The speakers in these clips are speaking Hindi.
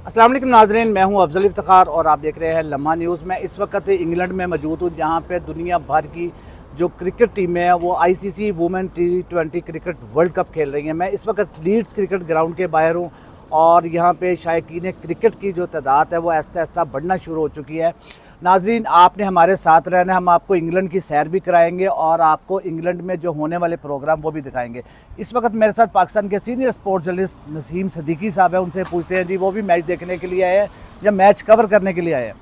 अस्सलाम वालेकुम नाज़रीन, मैं हूं अफजल इफ्तिखार और आप देख रहे हैं लम्हा न्यूज़। मैं इस वक्त इंग्लैंड में मौजूद हूं, जहां पे दुनिया भर की जो क्रिकेट टीमें हैं वो ICC women T20 cricket world cup खेल रही हैं। मैं इस वक्त लीड्स क्रिकेट ग्राउंड के बाहर हूं और यहां पे शायकीन क्रिकेट की जो तादाद है वो आहिस्ता आहिस्ता बढ़ना शुरू हो चुकी है। नाज़रीन, आपने हमारे साथ रहना है, हम आपको इंग्लैंड की सैर भी कराएंगे और आपको इंग्लैंड में जो होने वाले प्रोग्राम वो भी दिखाएंगे। इस वक्त मेरे साथ पाकिस्तान के senior sports journalist Naseem Siddiqui साहब हैं, उनसे पूछते हैं जी वो भी मैच देखने के लिए आए हैं या मैच कवर करने के लिए आए हैं।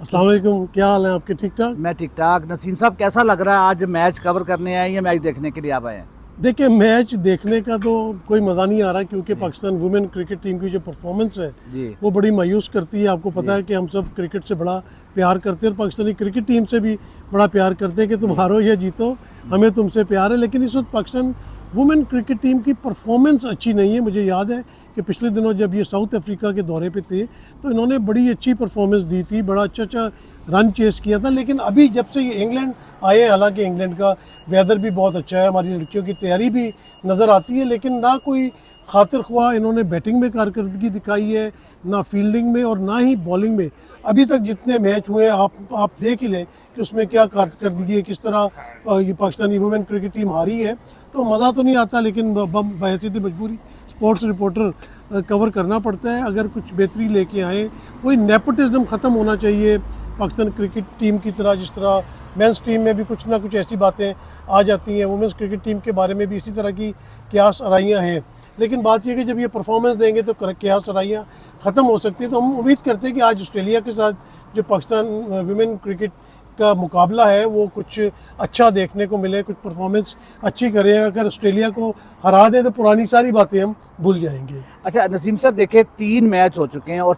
अस्सलाम वालेकुम, क्या हाल है आपके? ठीक ठाक। मैं ठीक ठाक। नसीम साहब, कैसा लग रहा है आज मैच कवर करने आए हैं या मैच देखने के लिए आप आए हैं? देखिए, मैच देखने का तो कोई मज़ा नहीं आ रहा क्योंकि पाकिस्तान वुमेन क्रिकेट टीम की जो परफॉर्मेंस है जी वो बड़ी मायूस करती है। आपको पता है कि हम सब क्रिकेट से बड़ा प्यार करते हैं और पाकिस्तानी क्रिकेट टीम से भी बड़ा प्यार करते हैं कि तुम हारो या जीतो, हमें तुमसे प्यार है। लेकिन इस वक्त पाकिस्तान वुमेन क्रिकेट टीम की परफॉर्मेंस अच्छी नहीं है। मुझे याद है कि पिछले दिनों जब ये साउथ अफ्रीका के दौरे पे थे तो इन्होंने बड़ी अच्छी परफॉर्मेंस दी थी, बड़ा अच्छा रन चेस किया था। लेकिन अभी जब से ये इंग्लैंड आए हैं, हालांकि इंग्लैंड का वेदर भी बहुत अच्छा है, हमारी लड़कियों की तैयारी भी नज़र आती है, लेकिन ना कोई खातिर ख्वाह इन्होंने बैटिंग में कारकर्दगी दिखाई है, ना फील्डिंग में और ना ही बॉलिंग में। अभी तक जितने मैच हुए आप देख ही लें कि उसमें क्या कारकर्दगी है, किस तरह ये पाकिस्तानी वुमेन क्रिकेट टीम हारी है। तो मज़ा तो नहीं आता, लेकिन बहैसियत मजबूरी स्पोर्ट्स रिपोर्टर कवर करना पड़ता है। अगर कुछ बेहतरी लेके आए, कोई नेपोटिज्म ख़त्म होना चाहिए पाकिस्तान क्रिकेट टीम की तरह, जिस तरह मेंस टीम में भी कुछ ना कुछ ऐसी बातें आ जाती हैं, वुमेंस क्रिकेट टीम के बारे में भी इसी तरह की क्यास आराइयाँ हैं। लेकिन बात यह कि जब ये परफॉर्मेंस देंगे तो क्यास आराइयाँ ख़त्म हो सकती है। तो हम उम्मीद करते हैं कि आज ऑस्ट्रेलिया के साथ जो पाकिस्तान वुमेन क्रिकेट का मुकाबला है वो कुछ अच्छा देखने को मिले, कुछ परफॉर्मेंस अच्छी करें। अगर ऑस्ट्रेलिया को हरा दें तो पुरानी सारी बातें हम भूल जाएंगे। अच्छा नसीम साहब, देखिए 3 मैच हो चुके हैं और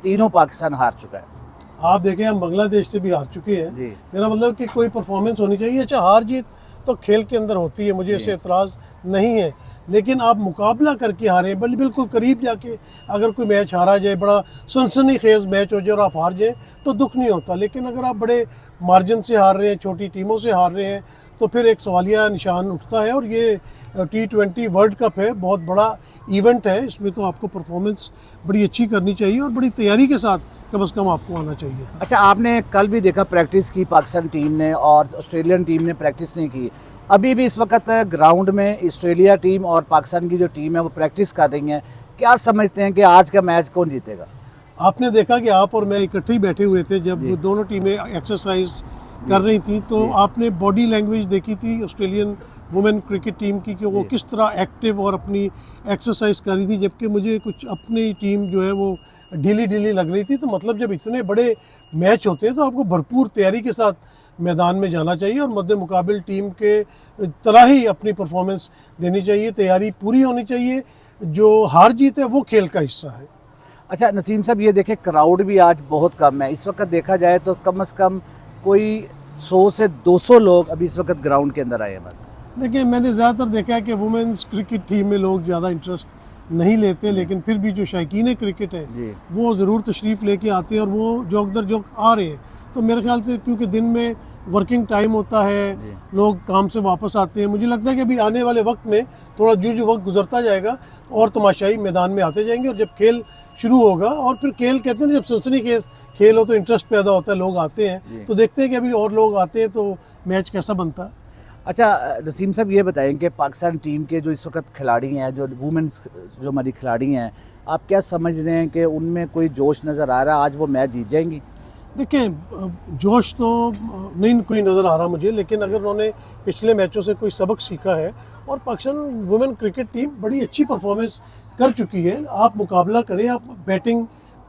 तीनों पाकिस्तान हार चुका है। आप देखें, हम बांग्लादेश से भी हार चुके हैं। जी मेरा मतलब कि कोई परफॉर्मेंस होनी चाहिए। अच्छा, हार जीत तो खेल के अंदर होती है, मुझे इससे एतराज़ नहीं है, लेकिन आप मुकाबला करके हारे, बिल्कुल करीब जाके अगर कोई मैच हारा जाए, बड़ा सनसनीखेज मैच हो जाए और आप हार जाए तो दुख नहीं होता। लेकिन अगर आप बड़े मार्जिन से हार रहे हैं, छोटी टीमों से हार रहे हैं, तो फिर एक सवालिया निशान उठता है। और ये T20 वर्ल्ड कप है, बहुत बड़ा इवेंट है, इसमें तो आपको परफॉर्मेंस बड़ी अच्छी करनी चाहिए और बड़ी तैयारी के साथ कम से कम आपको आना चाहिए था। अच्छा, आपने कल भी देखा प्रैक्टिस की पाकिस्तान टीम ने और ऑस्ट्रेलियन टीम ने प्रैक्टिस नहीं की। अभी भी इस वक्त ग्राउंड में ऑस्ट्रेलिया टीम और पाकिस्तान की जो टीम है वो प्रैक्टिस कर रही हैं। क्या समझते हैं कि आज का मैच कौन जीतेगा? आपने देखा कि आप और मैं इकट्ठे ही बैठे हुए थे जब दोनों टीमें एक्सरसाइज कर रही थी, तो आपने बॉडी लैंग्वेज देखी थी ऑस्ट्रेलियन वुमेन क्रिकेट टीम की कि वो किस तरह एक्टिव और अपनी एक्सरसाइज कर रही थी, जबकि मुझे कुछ अपनी टीम जो है वो ढीली लग रही थी। तो मतलब जब इतने बड़े मैच होते हैं तो आपको भरपूर तैयारी के साथ मैदान में जाना चाहिए और मद्दे मुकाबिल टीम के तरह ही अपनी परफॉर्मेंस देनी चाहिए। तैयारी पूरी होनी चाहिए, जो हार जीत है वो खेल का हिस्सा है। अच्छा नसीम साहब, ये देखें क्राउड भी आज बहुत कम है। इस वक्त देखा जाए तो कम से कम कोई 100 से 200 लोग अभी इस वक्त ग्राउंड के अंदर आए हैं बस। देखिए, मैंने ज़्यादातर देखा है कि वुमेंस क्रिकेट टीम में लोग ज़्यादा इंटरेस्ट नहीं लेते, लेकिन फिर भी जो शायकीन क्रिकेट है वो ज़रूर तशरीफ़ लेके आते हैं और वो जोक दर जोक आ रहे हैं। तो मेरे ख्याल से क्योंकि दिन में वर्किंग टाइम होता है, लोग काम से वापस आते हैं, मुझे लगता है कि अभी आने वाले वक्त में थोड़ा जो वक्त गुजरता जाएगा और तमाशाई मैदान में आते जाएंगे और जब खेल शुरू होगा और फिर खेल कहते हैं जब सनसनीखेज खेल हो तो इंटरेस्ट पैदा होता है, लोग आते हैं। तो देखते हैं कि अभी और लोग आते हैं तो मैच कैसा बनता है। अच्छा नसीम साहब, ये बताएं कि पाकिस्तान टीम के जो इस वक्त खिलाड़ी हैं, जो वुमेंस जो हमारी खिलाड़ी हैं, आप क्या समझ रहे हैं कि उनमें कोई जोश नज़र आ रहा है, आज वो मैच जीत जाएंगी? देखें, जोश तो नहीं कोई नज़र आ रहा मुझे, लेकिन अगर उन्होंने पिछले मैचों से कोई सबक सीखा है और पाकिस्तान वुमेन क्रिकेट टीम बड़ी अच्छी परफॉर्मेंस कर चुकी है, आप मुकाबला करें, आप बैटिंग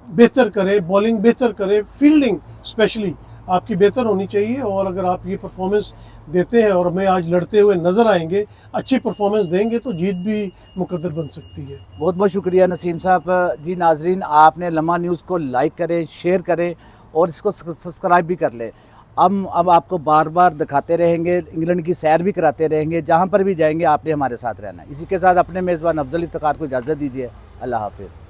बेहतर करें, बॉलिंग बेहतर करें, फील्डिंग स्पेशली आपकी बेहतर होनी चाहिए। और अगर आप ये परफॉर्मेंस देते हैं और हमें आज लड़ते हुए नज़र आएंगे, अच्छी परफॉर्मेंस देंगे तो जीत भी मुकद्दर बन सकती है। बहुत बहुत शुक्रिया नसीम साहब। जी नाजरीन, आपने लम्हा न्यूज़ को लाइक करें, शेयर करें और इसको सब्सक्राइब भी कर लें। हम अब आपको बार बार दिखाते रहेंगे, इंग्लैंड की सैर भी कराते रहेंगे, जहाँ पर भी जाएंगे आपने हमारे साथ रहना है। इसी के साथ अपने मेज़बान अफजल इफ्तिखार को इजाज़त दीजिए। अल्लाह हाफिज़।